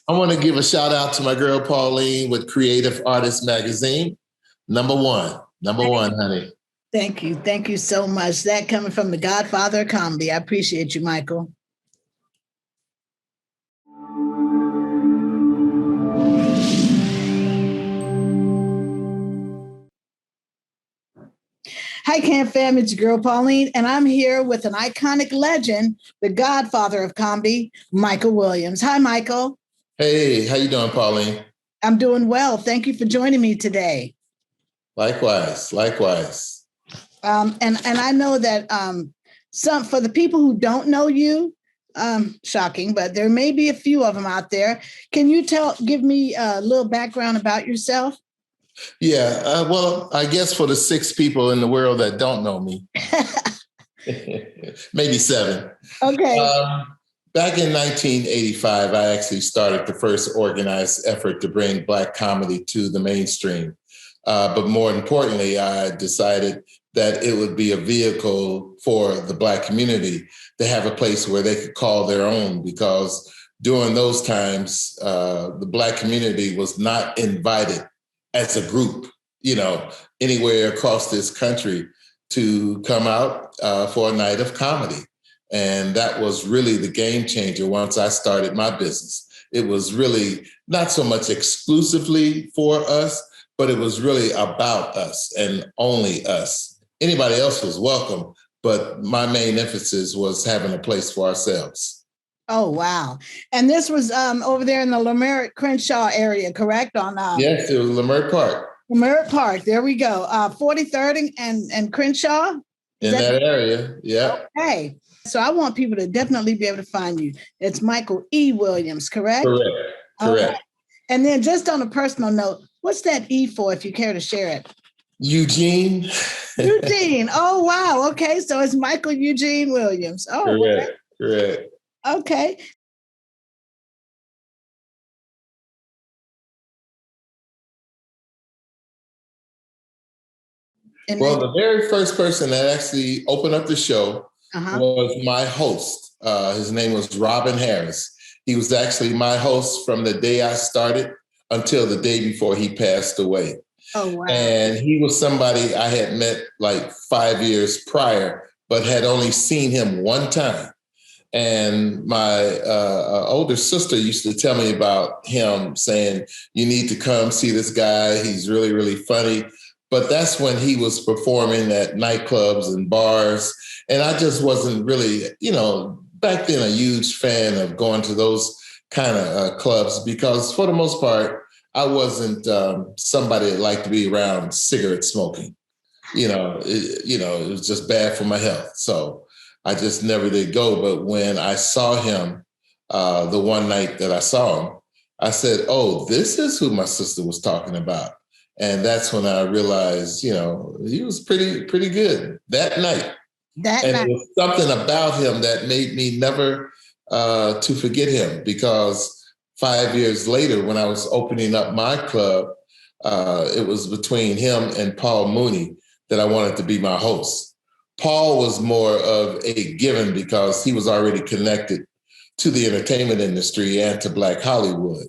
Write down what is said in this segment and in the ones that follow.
I want to give a shout out to my girl Pauline with Creative Artist Magazine. Number one, honey. Thank you. Thank you so much. That coming from the Godfather of Comedy. I appreciate you, Michael. Hi, Camp Fam. It's your girl, Pauline, and I'm here with an iconic legend, the Godfather of Comedy, Michael Williams. Hi, Michael. Hey, how you doing, Pauline? I'm doing well. Thank you for joining me today. Likewise. And I know that for the people who don't know you, shocking, but there may be a few of them out there. Can you give me a little background about yourself? Yeah, well, I guess for the 6 people in the world that don't know me, maybe 7. Okay. Back in 1985, I actually started the first organized effort to bring Black comedy to the mainstream. But more importantly, I decided that it would be a vehicle for the Black community to have a place where they could call their own, because during those times, the Black community was not invited as a group, anywhere across this country to come out for a night of comedy. And that was really the game changer once I started my business. It was really not so much exclusively for us, but it was really about us and only us. Anybody else was welcome, but my main emphasis was having a place for ourselves. Oh, wow. And this was over there in the Leimert Crenshaw area, correct? Yes, it was Leimert Park. Leimert Park, there we go. 43rd and Crenshaw? In that area, yeah. Okay. So I want people to definitely be able to find you. It's Michael E. Williams, correct? Correct. Okay. And then just on a personal note, what's that E for, if you care to share it? Eugene. Eugene. Oh, wow. Okay. So it's Michael Eugene Williams. Oh, correct. Okay. Well, the very first person that actually opened up the show was my host. His name was Robin Harris. He was actually my host from the day I started until the day before he passed away. Oh, wow. And he was somebody I had met like 5 years prior, but had only seen him one time. And my older sister used to tell me about him, saying, you need to come see this guy. He's really, really funny. But that's when he was performing at nightclubs and bars. And I just wasn't really, back then a huge fan of going to those kind of clubs, because for the most part, I wasn't somebody that liked to be around cigarette smoking. It was just bad for my health. So I just never did go. But when I saw him, the one night that I saw him, I said, oh, this is who my sister was talking about. And that's when I realized, he was pretty good that night. It was something about him that made me never to forget him, because 5 years later, when I was opening up my club, it was between him and Paul Mooney that I wanted to be my host. Paul was more of a given because he was already connected to the entertainment industry and to Black Hollywood.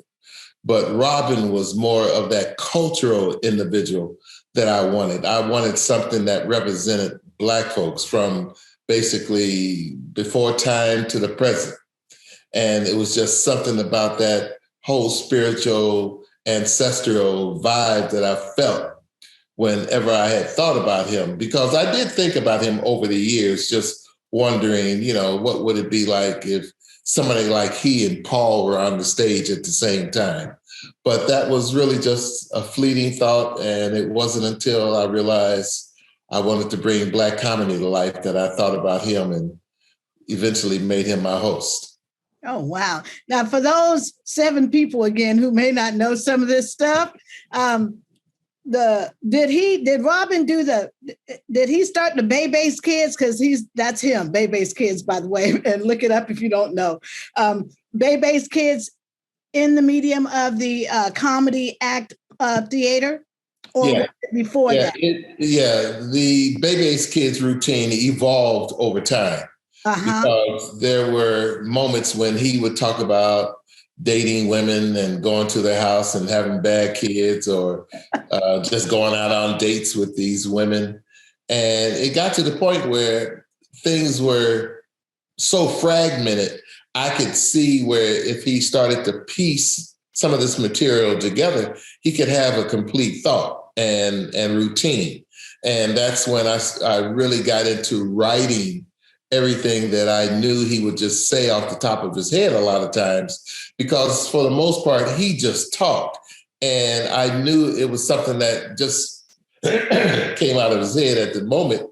But Robin was more of that cultural individual that I wanted. I wanted something that represented Black folks from basically before time to the present. And it was just something about that whole spiritual, ancestral vibe that I felt whenever I had thought about him, because I did think about him over the years, just wondering, what would it be like if somebody like he and Paul were on the stage at the same time. But that was really just a fleeting thought. And it wasn't until I realized I wanted to bring Black comedy to life that I thought about him and eventually made him my host. Oh, wow. Now, for those 7 people, again, who may not know some of this stuff, did Robin did he start the Bay-Based Kids? Because that's him, Bay-Based Kids, by the way, and look it up if you don't know. Bay-Based Kids in the medium of the comedy act theater? Or before that? The Bay-Based Kids routine evolved over time. Because there were moments when he would talk about dating women and going to their house and having bad kids, or just going out on dates with these women. And it got to the point where things were so fragmented, I could see where if he started to piece some of this material together, he could have a complete thought and routine. And that's when I really got into writing everything that I knew he would just say off the top of his head a lot of times, because for the most part, he just talked. And I knew it was something that just came out of his head at the moment.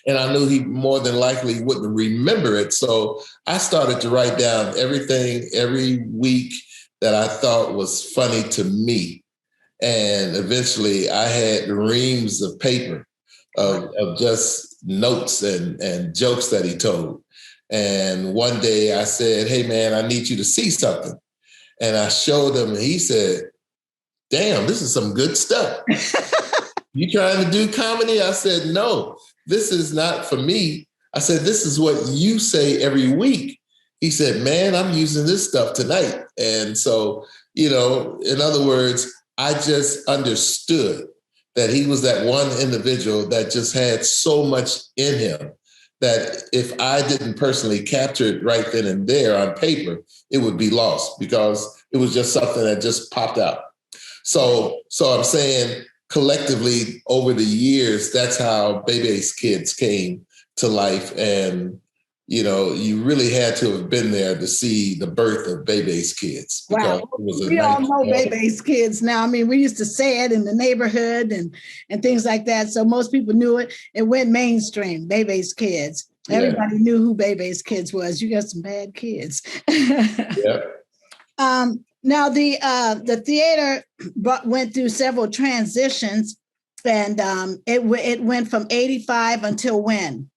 And I knew he more than likely wouldn't remember it. So I started to write down everything every week that I thought was funny to me. And eventually I had reams of paper of just notes and jokes that he told. And one day I said, hey, man, I need you to see something. And I showed him, and he said, damn, this is some good stuff. You trying to do comedy? I said, no, this is not for me. I said, this is what you say every week. He said, man, I'm using this stuff tonight. And so, in other words, I just understood that he was that one individual that just had so much in him that if I didn't personally capture it right then and there on paper, it would be lost, because it was just something that just popped out. So I'm saying collectively over the years, that's how Bebe's Kids came to life. And, you really had to have been there to see the birth of Bebe's Kids. Wow. We all know Bebe's Kids now. I mean, we used to say it in the neighborhood and things like that. So most people knew it. It went mainstream, Bebe's Kids. Everybody knew who Bebe's Kids was. You got some bad kids. Yeah. Now, the theater went through several transitions, and it went from 85 until when?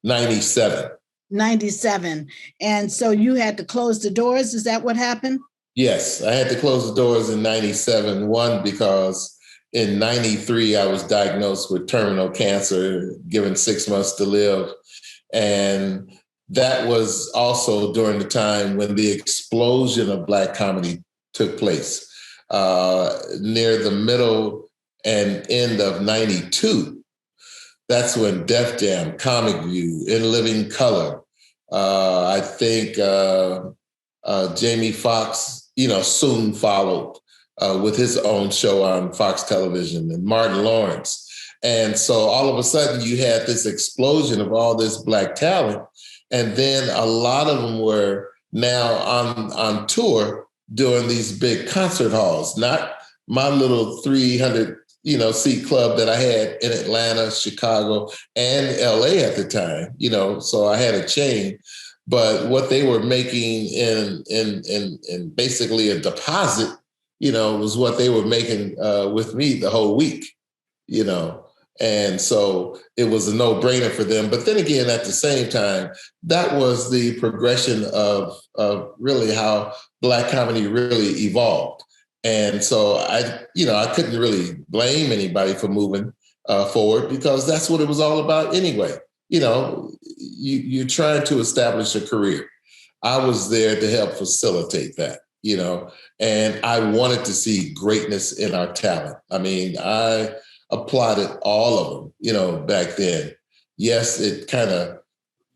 97. 97. And so you had to close the doors. Is that what happened? Yes, I had to close the doors in 97. One, because in 93, I was diagnosed with terminal cancer, given 6 months to live. And that was also during the time when the explosion of Black comedy took place. Near the middle and end of 92. That's when Def Jam, Comic View, In Living Color, I think Jamie Foxx, soon followed with his own show on Fox Television, and Martin Lawrence. And so all of a sudden you had this explosion of all this Black talent. And then a lot of them were now on tour doing these big concert halls, not my little 300 seat club that I had in Atlanta, Chicago, and LA at the time, so I had a chain. But what they were making in basically a deposit, was what they were making with me the whole week, And so it was a no-brainer for them. But then again, at the same time, that was the progression of really how Black comedy really evolved. And so I couldn't really blame anybody for moving forward, because that's what it was all about anyway. You're trying to establish a career. I was there to help facilitate that, and I wanted to see greatness in our talent. I mean, I applauded all of them, back then. Yes, it kind of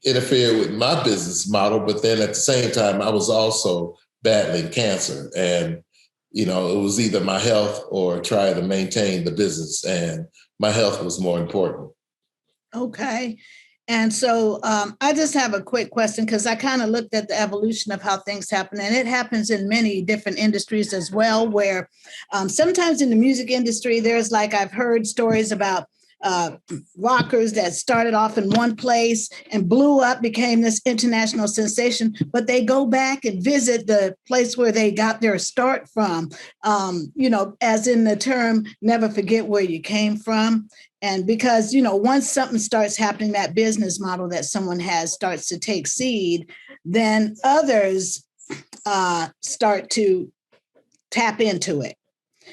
interfered with my business model, but then at the same time, I was also battling cancer, and it was either my health or try to maintain the business, and my health was more important. Okay. And so I just have a quick question, because I kind of looked at the evolution of how things happen, and it happens in many different industries as well, where sometimes in the music industry, there's I've heard stories about rockers that started off in one place and blew up, became this international sensation, but they go back and visit the place where they got their start from, as in the term, never forget where you came from. And because, once something starts happening, that business model that someone has starts to take seed, then others start to tap into it.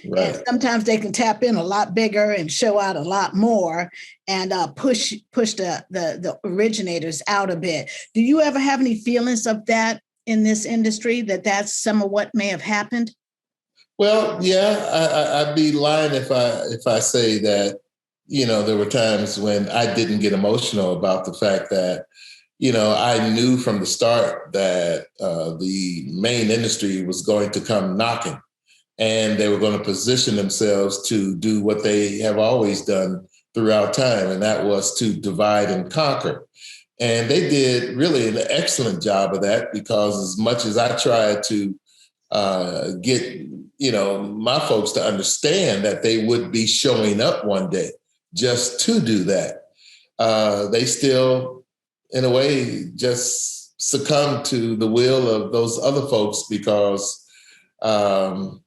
Right. And sometimes they can tap in a lot bigger and show out a lot more, and push the originators out a bit. Do you ever have any feelings of that in this industry, that's some of what may have happened? Well, yeah, I'd be lying if I say that, there were times when I didn't get emotional about the fact that, I knew from the start that the main industry was going to come knocking, and they were going to position themselves to do what they have always done throughout time, and that was to divide and conquer. And they did really an excellent job of that, because as much as I tried to get, my folks to understand that they would be showing up one day just to do that, they still, in a way, just succumbed to the will of those other folks, because, I'll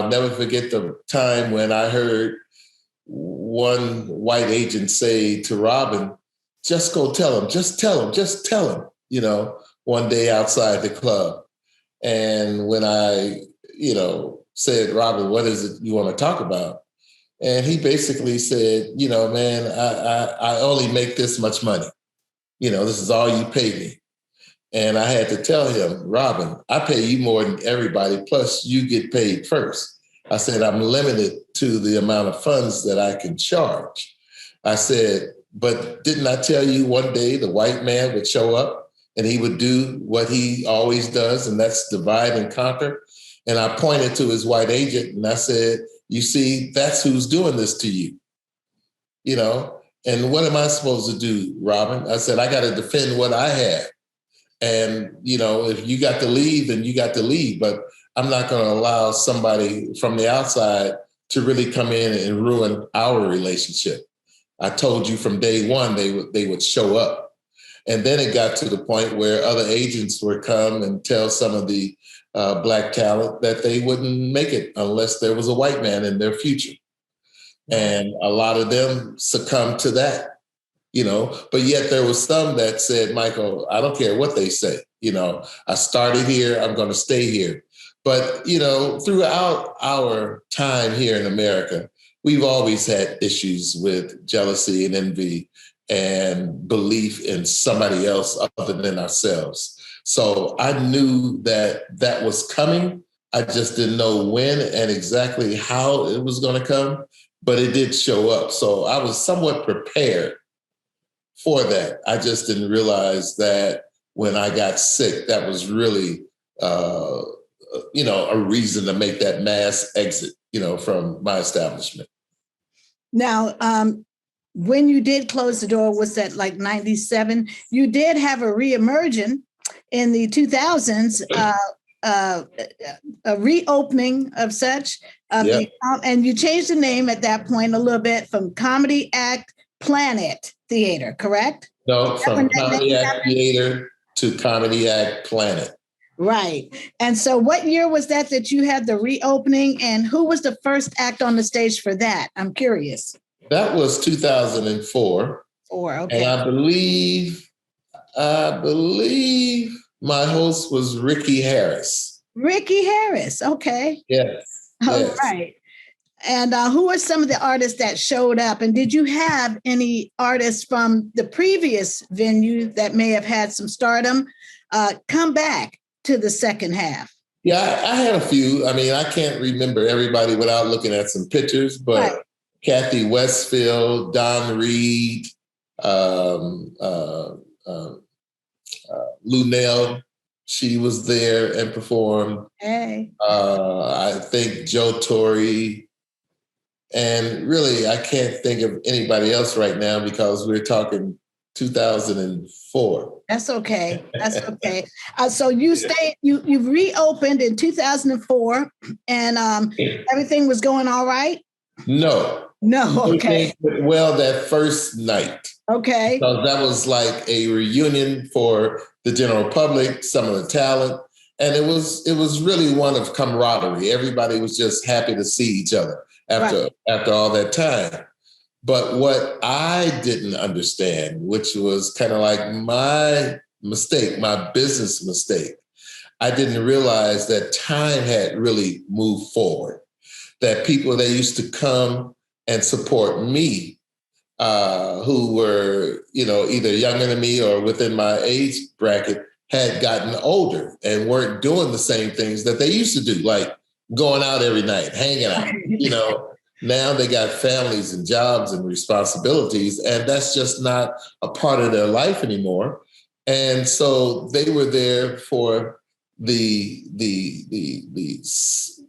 never forget the time when I heard one white agent say to Robin, just go tell him, just tell him, one day outside the club. And when I, said, Robin, what is it you want to talk about? And he basically said, man, I only make this much money. This is all you pay me. And I had to tell him, Robin, I pay you more than everybody, plus you get paid first. I said, I'm limited to the amount of funds that I can charge. I said, but didn't I tell you one day the white man would show up and he would do what he always does, and that's divide and conquer? And I pointed to his white agent and I said, you see, that's who's doing this to you, and what am I supposed to do, Robin? I said, I got to defend what I have. And, if you got to leave, then you got to leave. But I'm not going to allow somebody from the outside to really come in and ruin our relationship. I told you from day one they would show up. And then it got to the point where other agents would come and tell some of the Black talent that they wouldn't make it unless there was a white man in their future. And a lot of them succumbed to that. But yet there was some that said, Michael, I don't care what they say. I started here, I'm going to stay here. But, throughout our time here in America, we've always had issues with jealousy and envy and belief in somebody else other than ourselves. So I knew that was coming. I just didn't know when and exactly how it was going to come, but it did show up. So I was somewhat prepared for that. I just didn't realize that when I got sick, that was really, a reason to make that mass exit, from my establishment. Now, when you did close the door, was that like 97? You did have a reemergence in the 2000s, a reopening of such, and you changed the name at that point a little bit from Comedy Act Planet Theater, correct? No, from Comedy Act Theater to Comedy Act Planet. Right. And so what year was that you had the reopening, and who was the first act on the stage for that? I'm curious. That was 2004. Okay. And I believe my host was Ricky Harris. Ricky Harris. Okay. Yes. All right. And who are some of the artists that showed up? And did you have any artists from the previous venue that may have had some stardom come back to the second half? Yeah, I had a few. I mean, I can't remember everybody without looking at some pictures, but right. Kathy Westfield, Don Reed, Lunell, she was there and performed. Hey. I think Joe Torre. And really, I can't think of anybody else right now because we're talking 2004. That's okay. That's okay. So you reopened in 2004, and everything was going all right? No. Okay. Well, that first night. Okay. So that was like a reunion for the general public, some of the talent. And it was really one of camaraderie. Everybody was just happy to see each other after all that time. But what I didn't understand, which was kind of like my mistake, my business mistake, I didn't realize that time had really moved forward, that people that used to come and support me, who were, either younger than me or within my age bracket, had gotten older and weren't doing the same things that they used to do, like going out every night, hanging out, you know. Now they got families and jobs and responsibilities, and that's just not a part of their life anymore. And so they were there for the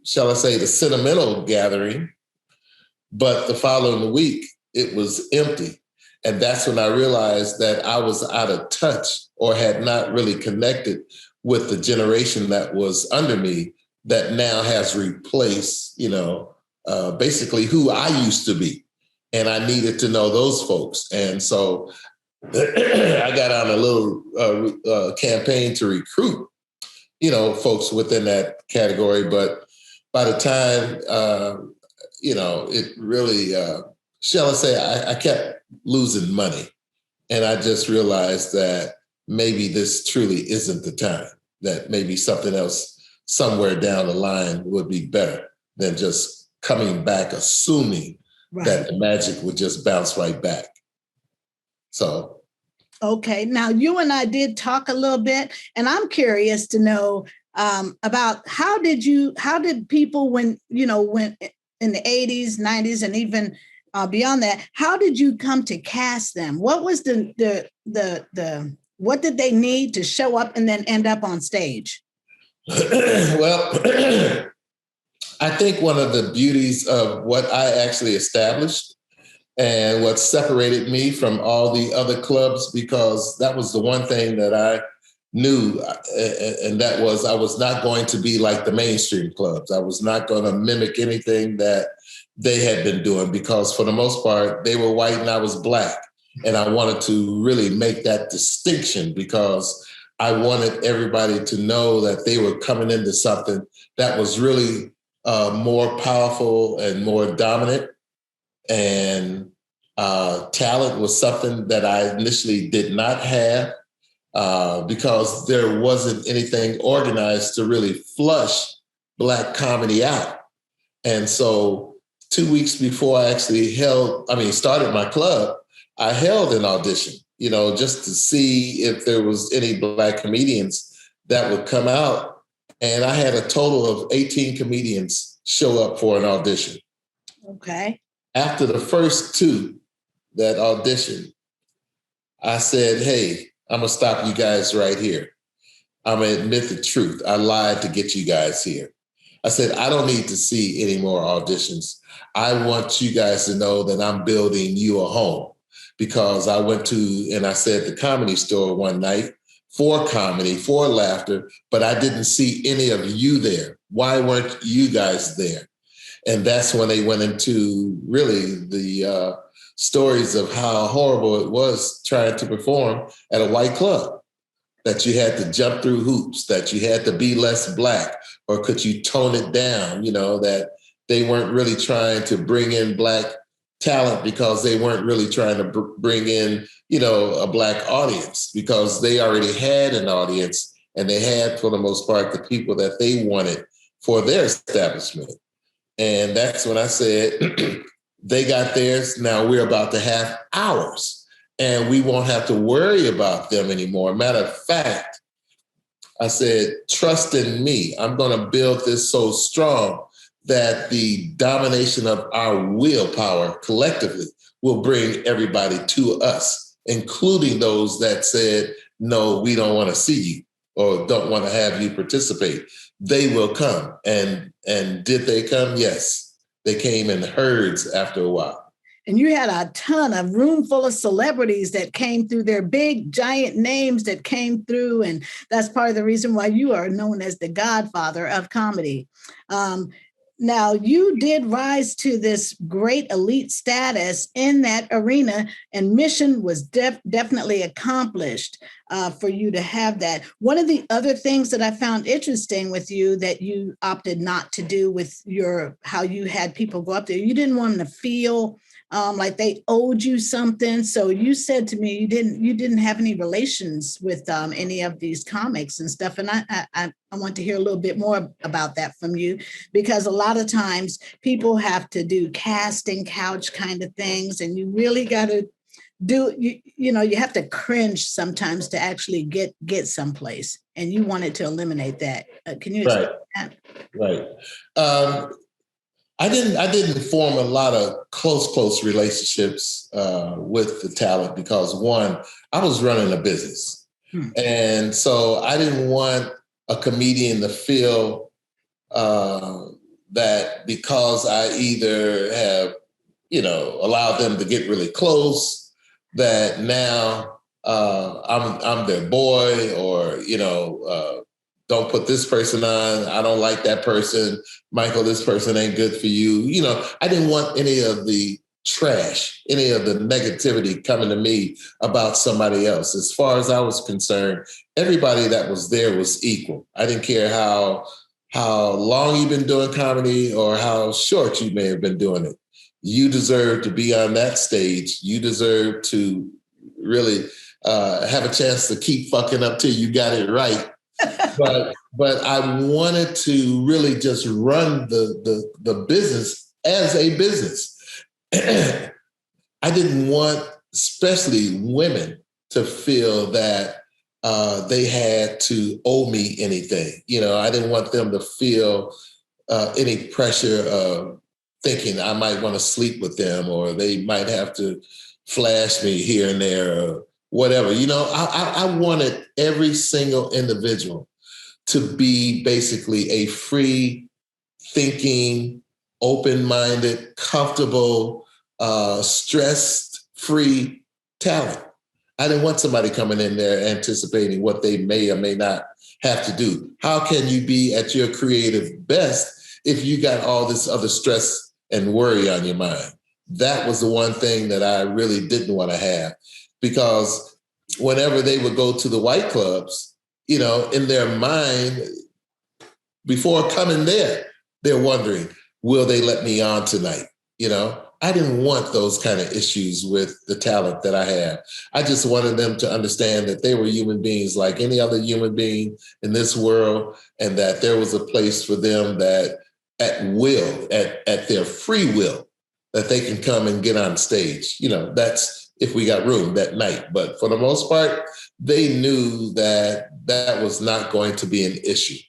shall I say, the sentimental gathering, but the following week it was empty. And that's when I realized that I was out of touch or had not really connected with the generation that was under me that now has replaced, basically who I used to be. And I needed to know those folks. And so I got on a little campaign to recruit, folks within that category. But by the time, it really, shall I say, I kept losing money. And I just realized that maybe this truly isn't the time, that maybe something else somewhere down the line would be better than just coming back, assuming that the magic would just bounce right back. So. Okay. Now, you and I did talk a little bit, and I'm curious to know about how did people when in the 80s, 90s, and even beyond that, how did you come to cast them? What was what did they need to show up and then end up on stage? Well, I think one of the beauties of what I actually established and what separated me from all the other clubs, because that was the one thing that I knew, and that was I was not going to be like the mainstream clubs. I was not going to mimic anything that they had been doing, because for the most part, they were white and I was Black. And I wanted to really make that distinction, because I wanted everybody to know that they were coming into something that was really more powerful and more dominant. And talent was something that I initially did not have, because there wasn't anything organized to really flush Black comedy out. And so 2 weeks before I actually started my club, I held an audition, just to see if there was any Black comedians that would come out. And I had a total of 18 comedians show up for an audition. Okay. After the first two that auditioned, I said, hey, I'm going to stop you guys right here. I'm going to admit the truth. I lied to get you guys here. I said, I don't need to see any more auditions. I want you guys to know that I'm building you a home, because I went to, and I said, the Comedy Store one night for comedy, for laughter, but I didn't see any of you there. Why weren't you guys there? And that's when they went into really the stories of how horrible it was trying to perform at a white club, that you had to jump through hoops, that you had to be less Black, or could you tone it down, that they weren't really trying to bring in Black talent, because they weren't really trying to bring in, a Black audience, because they already had an audience, and they had, for the most part, the people that they wanted for their establishment. And that's when I said, they got theirs, now we're about to have ours, and we won't have to worry about them anymore. Matter of fact, I said, trust in me. I'm going to build this so strong that the domination of our willpower collectively will bring everybody to us, including those that said, no, we don't want to see you or don't want to have you participate. They will come. And did they come? Yes. They came in herds after a while. And you had a room full of celebrities that came through, their big giant names that came through. And that's part of the reason why you are known as the Godfather of Comedy. Now, you did rise to this great elite status in that arena, and mission was definitely accomplished for you to have that. One of the other things that I found interesting with you that you opted not to do with how you had people go up there, you didn't want them to feel like they owed you something. So you said to me, you didn't have any relations with any of these comics and stuff. And I want to hear a little bit more about that from you, because a lot of times people have to do casting couch kind of things, and you really got to you have to cringe sometimes to actually get someplace, and you wanted to eliminate that. Can you explain that? Right. I didn't form a lot of close relationships with the talent because, one, I was running a business. And so I didn't want a comedian to feel that because I either have, allowed them to get really close, that now I'm their boy, or, don't put this person on. I don't like that person. Michael, this person ain't good for you. I didn't want any of the trash, any of the negativity coming to me about somebody else. As far as I was concerned, everybody that was there was equal. I didn't care how long you've been doing comedy or how short you may have been doing it. You deserve to be on that stage. You deserve to really have a chance to keep fucking up till you got it right. But I wanted to really just run the business as a business. I didn't want, especially women, to feel that they had to owe me anything. I didn't want them to feel any pressure of thinking I might want to sleep with them, or they might have to flash me here and there, or whatever. I wanted every single individual to be basically a free thinking, open-minded, comfortable, stress-free talent. I didn't want somebody coming in there anticipating what they may or may not have to do. How can you be at your creative best if you got all this other stress and worry on your mind? That was the one thing that I really didn't want to have, because whenever they would go to the white clubs, in their mind, before coming there, they're wondering, will they let me on tonight? I didn't want those kind of issues with the talent that I have. I just wanted them to understand that they were human beings like any other human being in this world, and that there was a place for them that at will, at their free will, that they can come and get on stage. That's if we got room that night. But for the most part, they knew that that was not going to be an issue.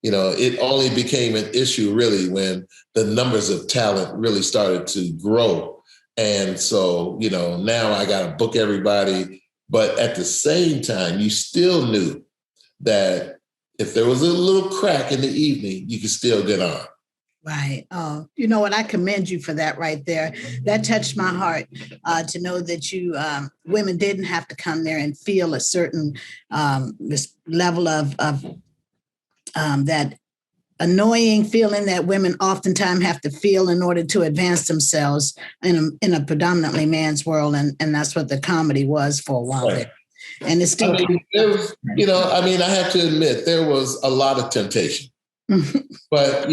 It only became an issue really when the numbers of talent really started to grow. And so, now I got to book everybody. But at the same time, you still knew that if there was a little crack in the evening, you could still get on. Right. Oh, you know what? I commend you for that right there. That touched my heart to know that you women didn't have to come there and feel a certain this level of that annoying feeling that women oftentimes have to feel in order to advance themselves in a predominantly man's world. And that's what the comedy was for a while there. And it's still. I have to admit, there was a lot of temptation. But,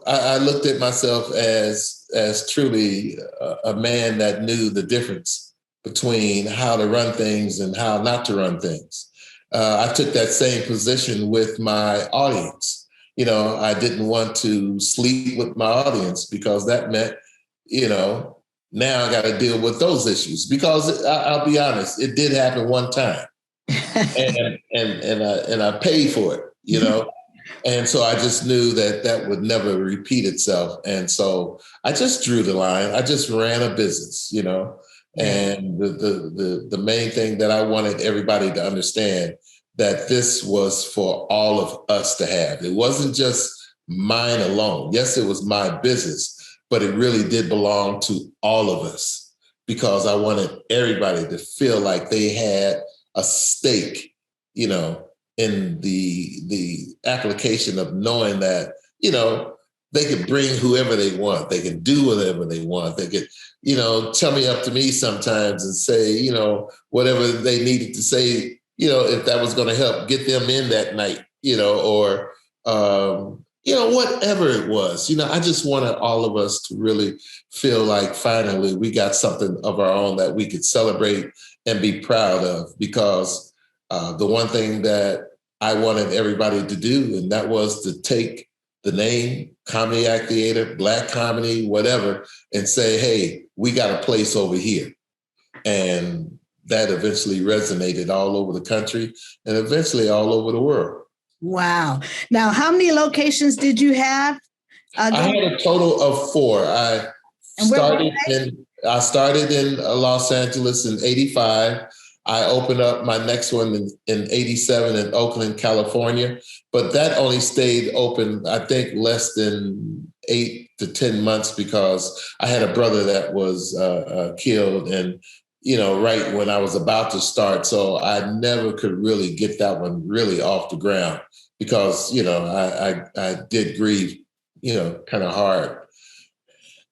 I looked at myself as truly a man that knew the difference between how to run things and how not to run things. I took that same position with my audience. I didn't want to sleep with my audience, because that meant, now I got to deal with those issues, because I'll be honest, it did happen one time and I paid for it, And so I just knew that would never repeat itself. And so I just drew the line. I just ran a business, and the main thing that I wanted everybody to understand, that this was for all of us to have. It wasn't just mine alone. Yes, it was my business, but it really did belong to all of us, because I wanted everybody to feel like they had a stake, in the application of knowing that, they could bring whoever they want. They can do whatever they want. They could, tummy up to me sometimes and say, whatever they needed to say, if that was going to help get them in that night, or, whatever it was. I just wanted all of us to really feel like finally we got something of our own that we could celebrate and be proud of, because the one thing that I wanted everybody to do, and that was to take the name Comedy Act Theater, Black comedy, whatever, and say, hey, we got a place over here. And that eventually resonated all over the country and eventually all over the world. Wow. Now, how many locations did you have? I had a total of 4. I started in Los Angeles in 85. I opened up my next one in 87 in Oakland, California, but that only stayed open, I think, less than 8 to 10 months because I had a brother that was killed and, right when I was about to start. So I never could really get that one really off the ground because, I did grieve, kind of hard.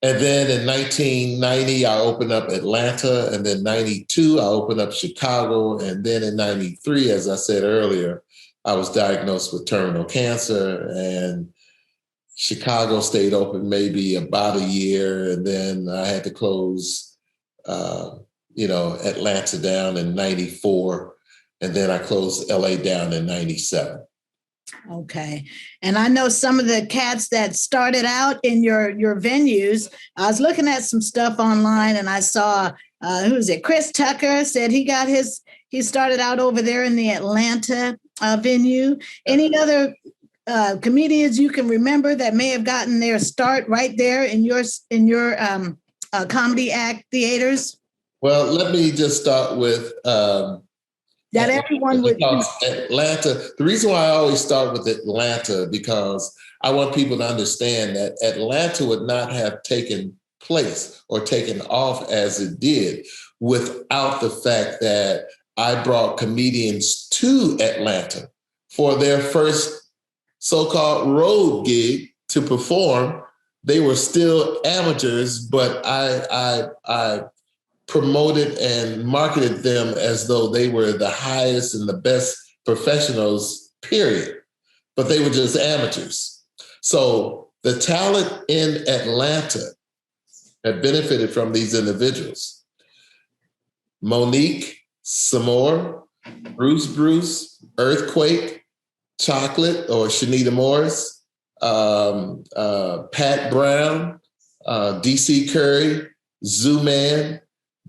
And then in 1990, I opened up Atlanta. And then 92, I opened up Chicago. And then in 93, as I said earlier, I was diagnosed with terminal cancer. And Chicago stayed open maybe about a year. And then I had to close, Atlanta down in 94. And then I closed LA down in 97. Okay. And I know some of the cats that started out in your venues. I was looking at some stuff online and I saw, who is it? Chris Tucker said he started out over there in the Atlanta venue. Any other comedians you can remember that may have gotten their start right there in your comedy act theaters? Well, let me just start with that everyone would. Atlanta. The reason why I always start with Atlanta because I want people to understand that Atlanta would not have taken place or taken off as it did without the fact that I brought comedians to Atlanta for their first so-called road gig to perform. They were still amateurs, but I promoted and marketed them as though they were the highest and the best professionals, period. But they were just amateurs. So the talent in Atlanta had benefited from these individuals. Monique, Samore, Bruce, Earthquake, Chocolate or Shanita Morris, Pat Brown, DC Curry, Zoo Man,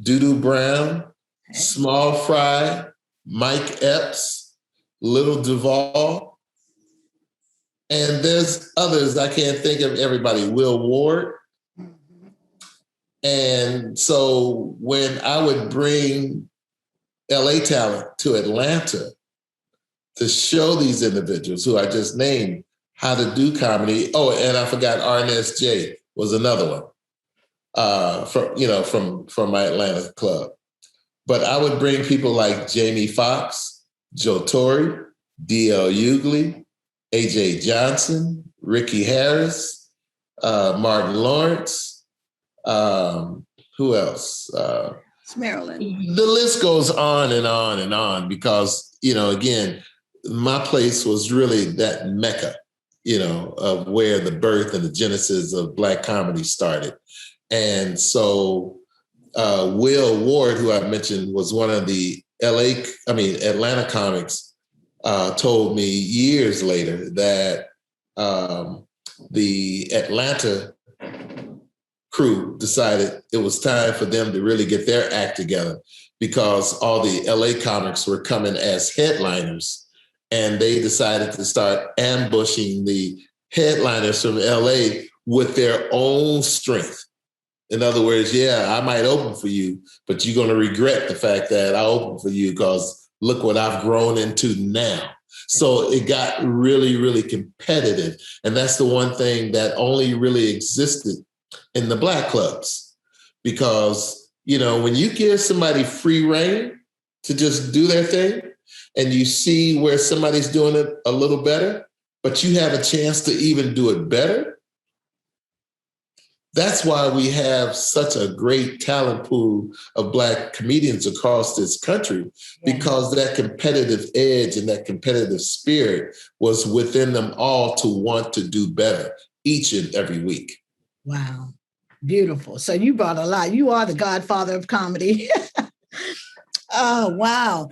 Doodoo Brown, Small Fry, Mike Epps, Little Duval, and there's others. I can't think of everybody. Will Ward. And so when I would bring LA talent to Atlanta to show these individuals who I just named how to do comedy. Oh, and I forgot RNSJ was another one. From my Atlanta club. But I would bring people like Jamie Foxx, Joe Torre, D.L. Hughley, A.J. Johnson, Ricky Harris, Martin Lawrence, who else? It's Maryland. The list goes on and on and on because, again, my place was really that mecca, of where the birth and the genesis of Black comedy started. And so Will Ward, who I mentioned, was one of the Atlanta comics, told me years later that the Atlanta crew decided it was time for them to really get their act together because all the LA comics were coming as headliners and they decided to start ambushing the headliners from LA with their own strength. In other words, yeah, I might open for you, but you're going to regret the fact that I opened for you because look what I've grown into now. So it got really, really competitive. And that's the one thing that only really existed in the Black clubs. Because, when you give somebody free rein to just do their thing and you see where somebody's doing it a little better, but you have a chance to even do it better, that's why we have such a great talent pool of Black comedians across this country, because that competitive edge and that competitive spirit was within them all to want to do better each and every week. Wow. Beautiful. So you brought a lot. You are the Godfather of comedy. Oh, wow.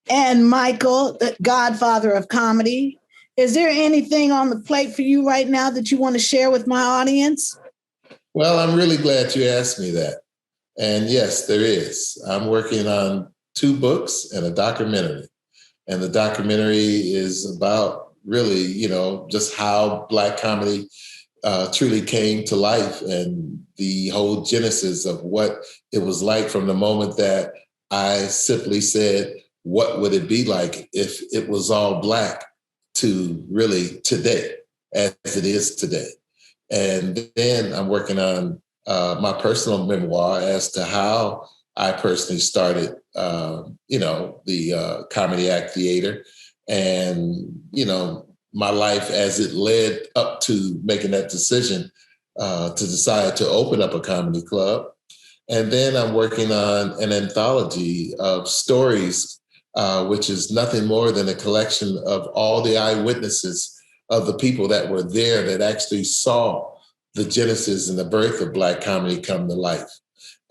And Michael, the Godfather of comedy. Is there anything on the plate for you right now that you want to share with my audience? Well, I'm really glad you asked me that. And yes, there is. I'm working on 2 books and a documentary. And the documentary is about really, just how Black comedy truly came to life and the whole genesis of what it was like from the moment that I simply said, what would it be like if it was all Black to really today, as it is today. And then I'm working on my personal memoir as to how I personally started, the Comedy Act Theater, and my life as it led up to making that decision to decide to open up a comedy club. And then I'm working on an anthology of stories, which is nothing more than a collection of all the eyewitnesses of the people that were there that actually saw the genesis and the birth of Black comedy come to life.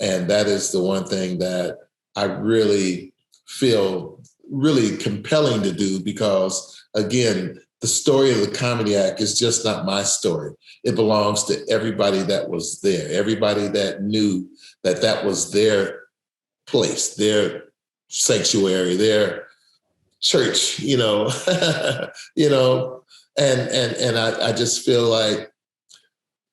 And that is the one thing that I really feel really compelling to do because, again, the story of the Comedy Act is just not my story. It belongs to everybody that was there, everybody that knew that that was their place, their sanctuary, their church, and I just feel like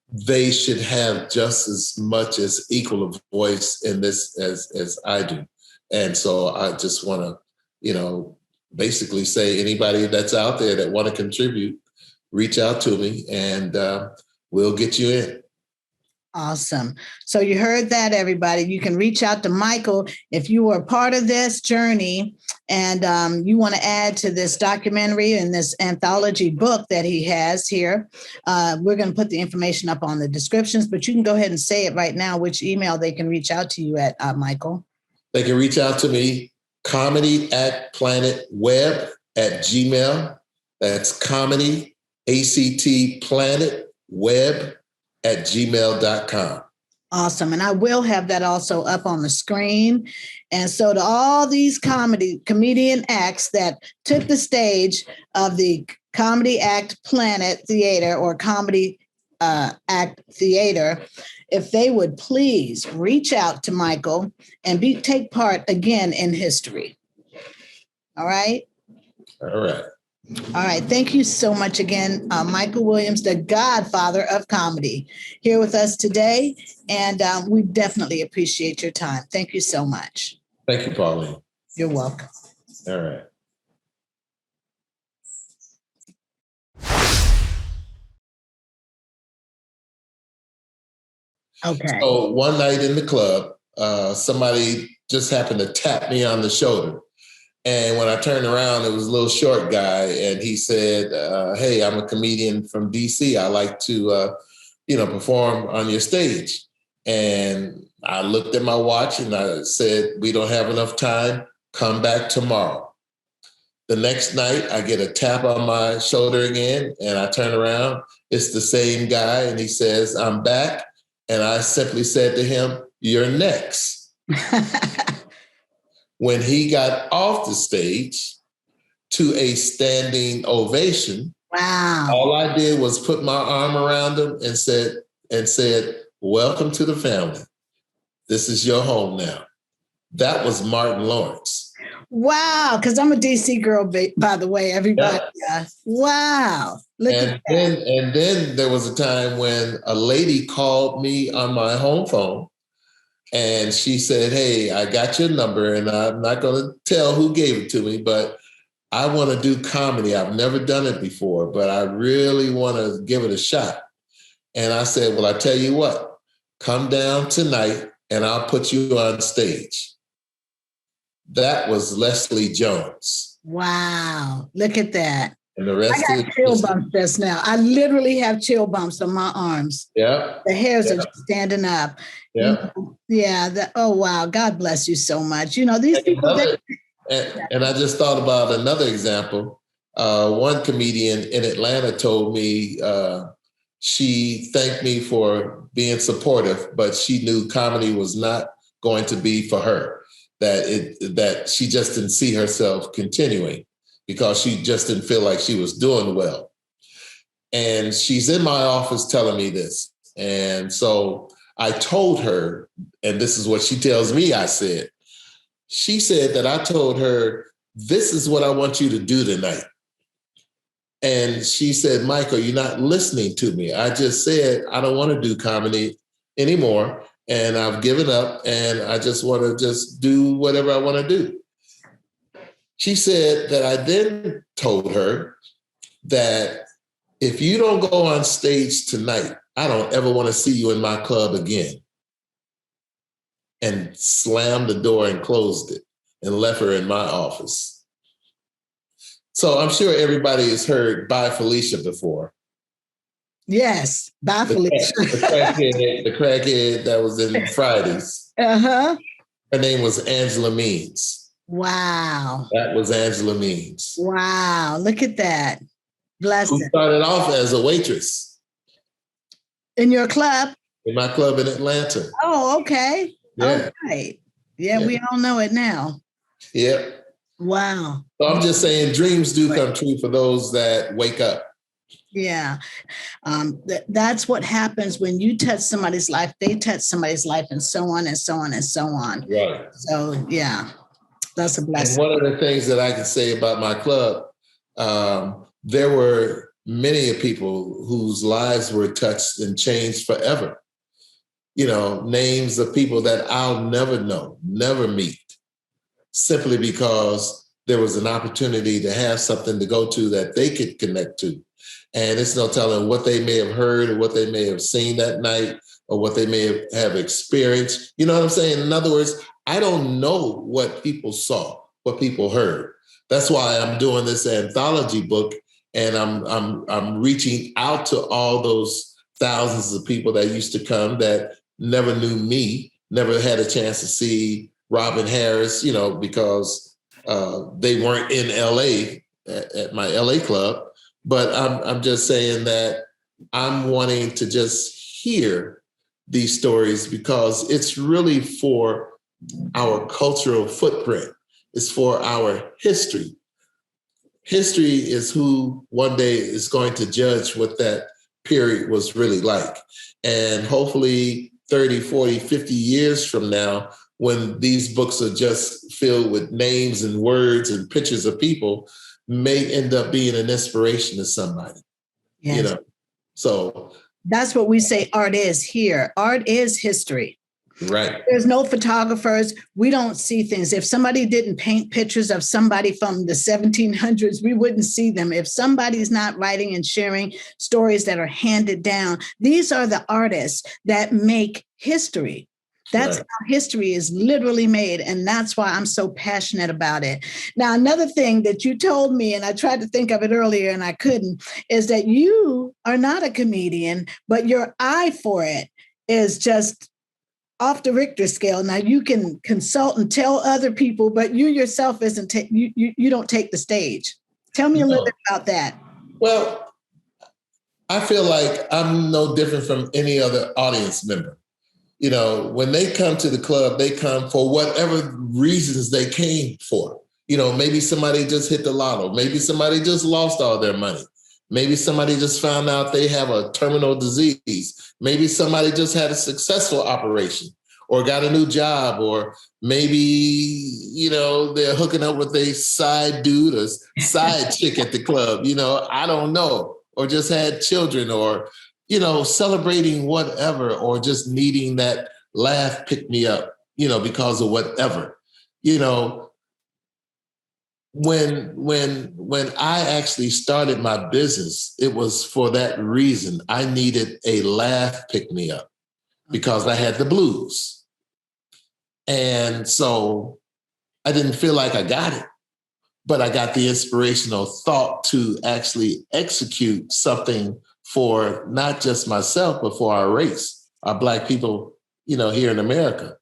they should have just as much as equal a voice in this as I do. And so I just want to, basically say anybody that's out there that want to contribute, reach out to me and we'll get you in. Awesome. So you heard that, everybody. You can reach out to Michael if you were part of this journey and you want to add to this documentary and this anthology book that he has here. We're going to put the information up on the descriptions, but you can go ahead and say it right now, which email they can reach out to you at, Michael. They can reach out to me, comedyactplanetweb at Gmail. That's comedyactplanetweb at gmail.com. Awesome. And I will have that also up on the screen. And so to all these comedian acts that took the stage of the Comedy Act Planet Theater or Comedy Act Theater, if they would please reach out to Michael and take part again in history. All right? All right. All right. Thank you so much again, Michael Williams, the Godfather of Comedy, here with us today. And we definitely appreciate your time. Thank you so much. Thank you, Pauline. You're welcome. All right. Okay. So one night in the club, somebody just happened to tap me on the shoulder. And when I turned around, it was a little short guy. And he said, hey, I'm a comedian from DC. I like to, perform on your stage. And I looked at my watch and I said, we don't have enough time. Come back tomorrow. The next night, I get a tap on my shoulder again. And I turn around. It's the same guy. And he says, I'm back. And I simply said to him, you're next. When he got off the stage to a standing ovation, wow. All I did was put my arm around him and said, welcome to the family. This is your home now. That was Martin Lawrence. Wow. Because I'm a DC girl, by the way, everybody. Yeah. Wow. Look at that. And then there was a time when a lady called me on my home phone. And she said, hey, I got your number and I'm not going to tell who gave it to me, but I want to do comedy. I've never done it before, but I really want to give it a shot. And I said, well, I tell you what, come down tonight and I'll put you on stage. That was Leslie Jones. Wow. Look at that. And the rest I got chill bumps just now. I literally have chill bumps on my arms. Yeah. The hairs are just standing up. Yeah. Yeah. Oh, wow. God bless you so much. These people. And I just thought about another example. One comedian in Atlanta told me she thanked me for being supportive, but she knew comedy was not going to be for her, that she just didn't see herself continuing because she just didn't feel like she was doing well. And she's in my office telling me this. And so I told her, and this is what she tells me I said. She said that I told her, this is what I want you to do tonight. And she said, Michael, you're not listening to me. I just said, I don't want to do comedy anymore. And I've given up and I just want to just do whatever I want to do. She said that I then told her that if you don't go on stage tonight, I don't ever want to see you in my club again. And slammed the door and closed it and left her in my office. So I'm sure everybody has heard Bye Felicia before. Yes, Bye Felicia. The crackhead that was in Fridays. Uh-huh. Her name was Angela Means. Wow. That was Angela Means. Wow, look at that. Bless Who it. started off as a waitress. In your club? In my club in Atlanta. Oh, okay. Yeah. All right. Yeah, we all know it now. Yeah. Wow. So I'm just saying dreams do come true for those that wake up. Yeah. That's what happens when you touch somebody's life, they touch somebody's life, and so on and so on and so on. Right. So, yeah, that's a blessing. And one of the things that I can say about my club, there were many people whose lives were touched and changed forever. You know, names of people that I'll never know, never meet, simply because there was an opportunity to have something to go to that they could connect to. And it's no telling what they may have heard or what they may have seen that night or what they may have experienced. You know what I'm saying? In other words, I don't know what people saw, what people heard. That's why I'm doing this anthology book, and I'm reaching out to all those thousands of people that used to come that never knew me, never had a chance to see Robin Harris, you know, because they weren't in LA at my LA club. But I'm just saying that I'm wanting to just hear these stories because it's really for our cultural footprint. It's for our history. History is who one day is going to judge what that period was really like. And hopefully 30, 40, 50 years from now, when these books are just filled with names and words and pictures of people, may end up being an inspiration to somebody. Yes. You know, so that's what we say art is here. Art is history. Right. There's no photographers. We don't see things. If somebody didn't paint pictures of somebody from the 1700s, we wouldn't see them. If somebody's not writing and sharing stories that are handed down, these are the artists that make history. That's right. How history is literally made. And that's why I'm so passionate about it. Now, another thing that you told me, and I tried to think of it earlier and I couldn't, is that you are not a comedian, but your eye for it is just off the Richter scale. Now you can consult and tell other people, but you yourself you don't take the stage. Tell me a little bit about that. Well, I feel like I'm no different from any other audience member. You know, when they come to the club, they come for whatever reasons they came for. You know, maybe somebody just hit the lotto. Maybe somebody just lost all their money. Maybe somebody just found out they have a terminal disease. Maybe somebody just had a successful operation or got a new job, or maybe, you know, they're hooking up with a side dude or side chick at the club. You know, I don't know, or just had children, or, you know, celebrating whatever, or just needing that laugh pick me up, you know, because of whatever, you know. When I actually started my business, it was for that reason. I needed a laugh pick me up because I had the blues. And so I didn't feel like I got it, but I got the inspirational thought to actually execute something for not just myself, but for our race, our Black people, you know, here in America.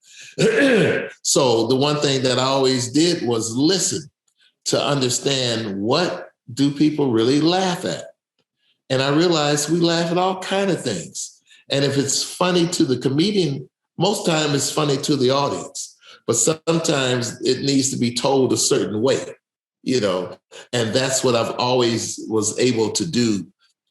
So the one thing that I always did was listen to understand, what do people really laugh at? And I realized we laugh at all kinds of things. And if it's funny to the comedian, most time it's funny to the audience. But sometimes it needs to be told a certain way, you know, and that's what I've always was able to do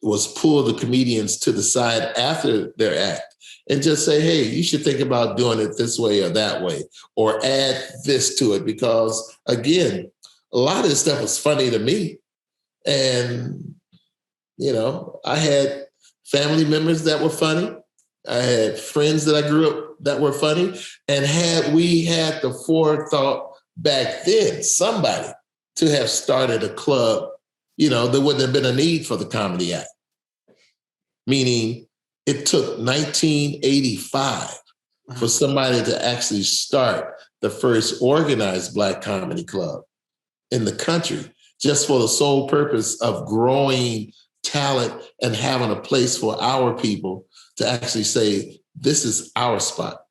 was pull the comedians to the side after their act and just say, hey, you should think about doing it this way or that way, or add this to it. Because again, a lot of this stuff was funny to me. And, I had family members that were funny. I had friends that I grew up that were funny. And had we had the forethought back then, somebody to have started a club, there wouldn't have been a need for the Comedy Act. Meaning it took 1985 for somebody to actually start the first organized Black comedy club in the country, just for the sole purpose of growing talent and having a place for our people to actually say, this is our spot.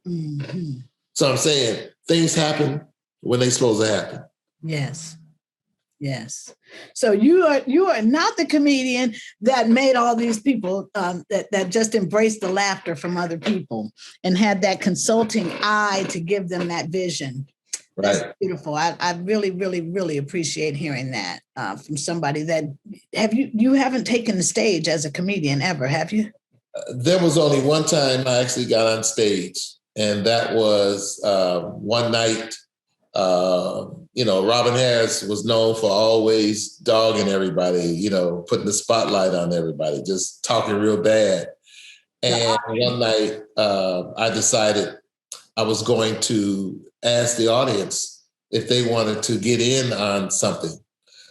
Mm-hmm. So I'm saying things happen when they're supposed to happen. Yes. Yes. So you are not the comedian that made all these people that just embraced the laughter from other people and had that consulting eye to give them that vision. That's right. Beautiful. I really, really, really appreciate hearing that from somebody that you haven't taken the stage as a comedian ever, have you? There was only one time I actually got on stage, and that was one night. Robin Harris was known for always dogging everybody, putting the spotlight on everybody, just talking real bad. And one night I decided I was going to ask the audience if they wanted to get in on something.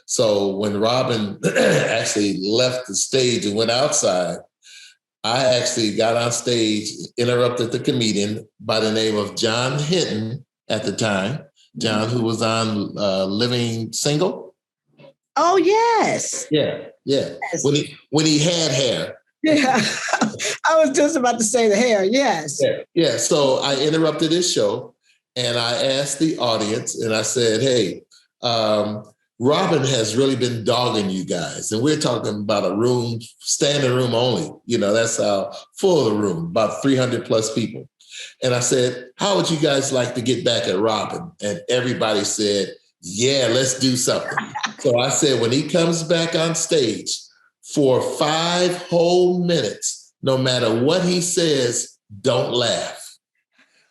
So when Robin actually left the stage and went outside, I actually got on stage, interrupted the comedian by the name of John Hinton at the time. John, who was on Living Single. Oh, yes. Yeah. Yes. When he had hair. Yeah. I was just about to say the hair. Yes. Yeah. So I interrupted his show and I asked the audience and I said, hey, Robin has really been dogging you guys. And we're talking about a room, standing room only. That's how full the room, about 300 plus people. And I said, how would you guys like to get back at Robin? And everybody said, yeah, let's do something. So I said, when he comes back on stage for 5 whole minutes, no matter what he says, don't laugh.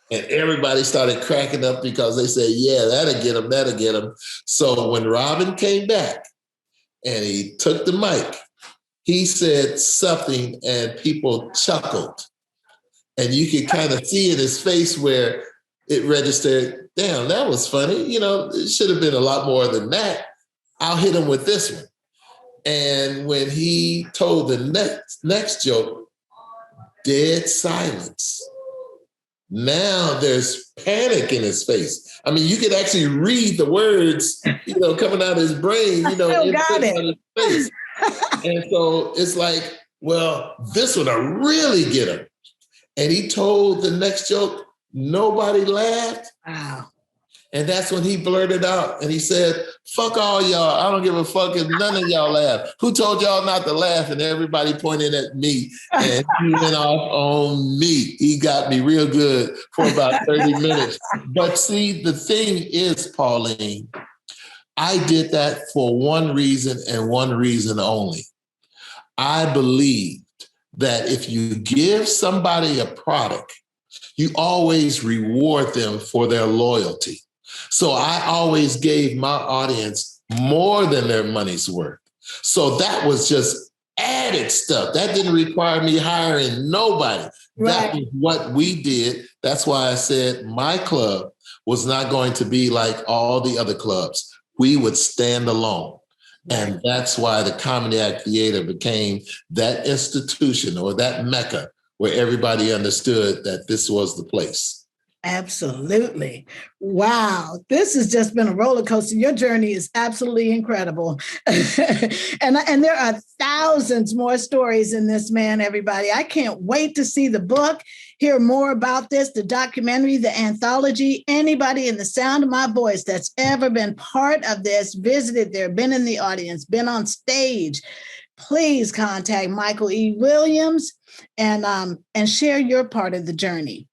And everybody started cracking up because they said, yeah, that'll get him. So when Robin came back and he took the mic, he said something and people chuckled. And you could kind of see in his face where it registered, damn, that was funny. It should have been a lot more than that. I'll hit him with this one. And when he told the next joke, dead silence. Now there's panic in his face. I mean, you could actually read the words, coming out of his brain, in his face. And so it's like, well, this one will really get him. And he told the next joke, nobody laughed. Wow. And that's when he blurted out and he said, fuck all y'all. I don't give a fuck if none of y'all laugh. Who told y'all not to laugh? And everybody pointed at me and he went off on me. He got me real good for about 30 minutes. But see, the thing is, Pauline, I did that for one reason and one reason only. I believed that if you give somebody a product, you always reward them for their loyalty. So I always gave my audience more than their money's worth. So that was just added stuff. That didn't require me hiring nobody. Right. That was what we did. That's why I said my club was not going to be like all the other clubs. We would stand alone. And that's why the Comedy Act Theater became that institution or that mecca where everybody understood that this was the place. Absolutely. Wow. This has just been a roller coaster. Your journey is absolutely incredible. and there are thousands more stories in this, man, everybody. I can't wait to see the book, hear more about this, the documentary, the anthology. Anybody in the sound of my voice that's ever been part of this, visited there, been in the audience, been on stage, please contact Michael E. Williams and share your part of the journey.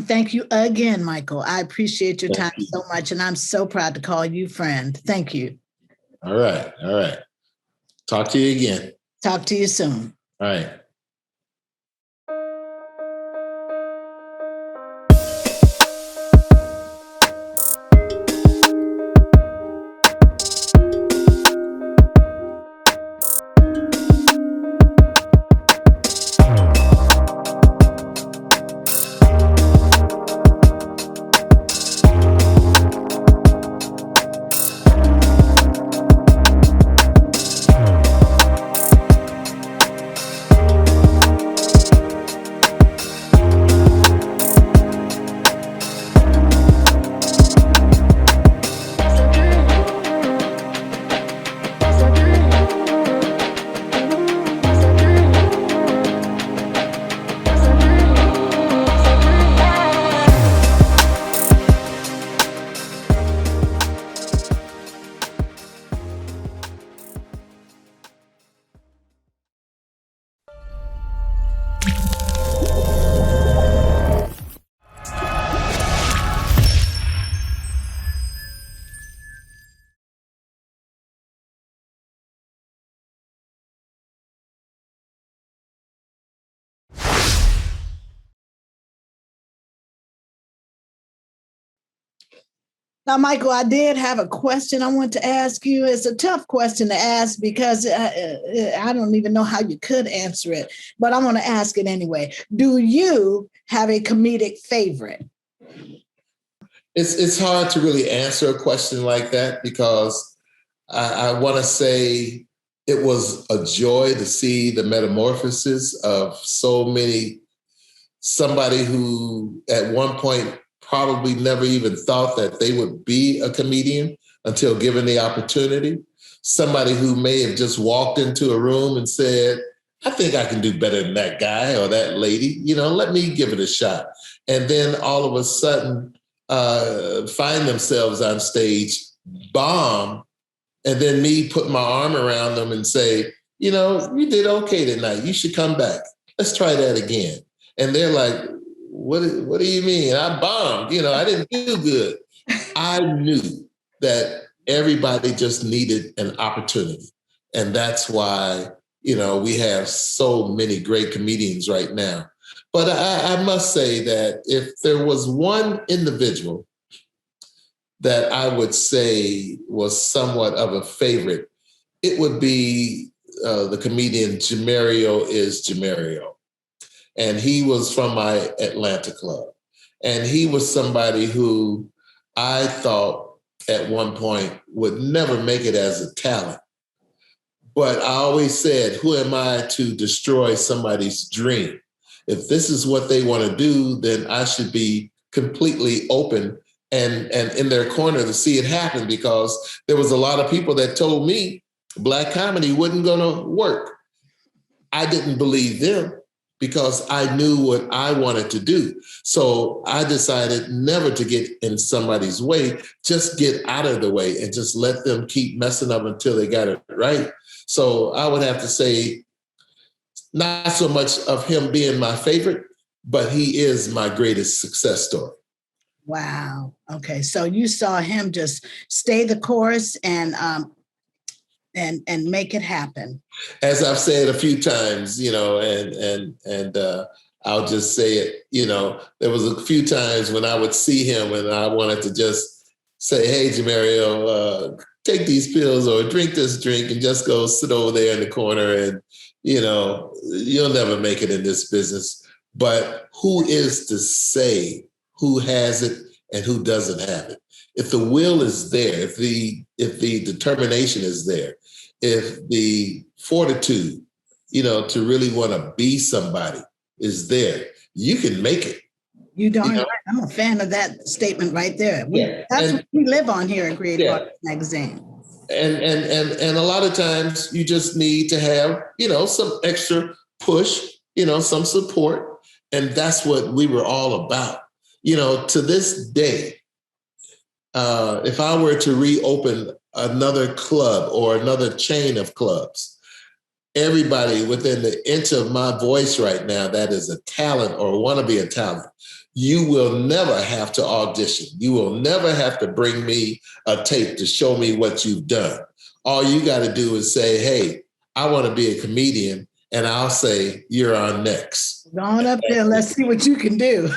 Thank you again, Michael. I appreciate your time so much, and I'm so proud to call you friend. Thank you. All right. Talk to you again. Talk to you soon. All right. Now, Michael, I did have a question I want to ask you. It's a tough question to ask because I don't even know how you could answer it, but I'm going to ask it anyway. Do you have a comedic favorite? It's hard to really answer a question like that because I want to say it was a joy to see the metamorphosis of somebody who at one point probably never even thought that they would be a comedian until given the opportunity. Somebody who may have just walked into a room and said, I think I can do better than that guy or that lady. Let me give it a shot. And then all of a sudden find themselves on stage, bomb, and then me put my arm around them and say, you did okay tonight. You should come back. Let's try that again. And they're like, what do you mean? I bombed. I didn't do good. I knew that everybody just needed an opportunity. And that's why, we have so many great comedians right now. But I must say that if there was one individual that I would say was somewhat of a favorite, it would be the comedian Jamario is Jamario. And he was from my Atlanta club. And he was somebody who I thought at one point would never make it as a talent. But I always said, who am I to destroy somebody's dream? If this is what they want to do, then I should be completely open and in their corner to see it happen, because there was a lot of people that told me Black comedy wasn't going to work. I didn't believe them, because I knew what I wanted to do. So I decided never to get in somebody's way, just get out of the way and just let them keep messing up until they got it right. So I would have to say, not so much of him being my favorite, but he is my greatest success story. Wow. Okay. So you saw him just stay the course and make it happen. As I've said a few times, and I'll just say it, there was a few times when I would see him and I wanted to just say, hey, Jamario, take these pills or drink this drink and just go sit over there in the corner and, you'll never make it in this business. But who is to say who has it and who doesn't have it? If the will is there, if the determination is there, if the fortitude, to really want to be somebody is there, you can make it. You darn right. I'm a fan of that statement right there. That's what we live on here at Creative Artists Magazine. And a lot of times you just need to have, some extra push, some support. And that's what we were all about. To this day, if I were to reopen another club or another chain of clubs, everybody within the inch of my voice right now that is a talent or want to be a talent, you will never have to audition. You will never have to bring me a tape to show me what you've done. All you got to do is say, hey, I want to be a comedian. And I'll say, you're on next. Go on up there. Let's see what you can do.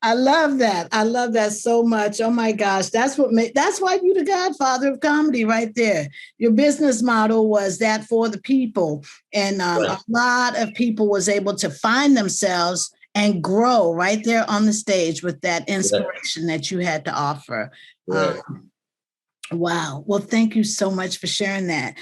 I love that. I love that so much. Oh my gosh. That's why you're the godfather of comedy right there. Your business model was that for the people. And Right. a lot of people was able to find themselves and grow right there on the stage with that inspiration that you had to offer. Right. Wow. Well, thank you so much for sharing that.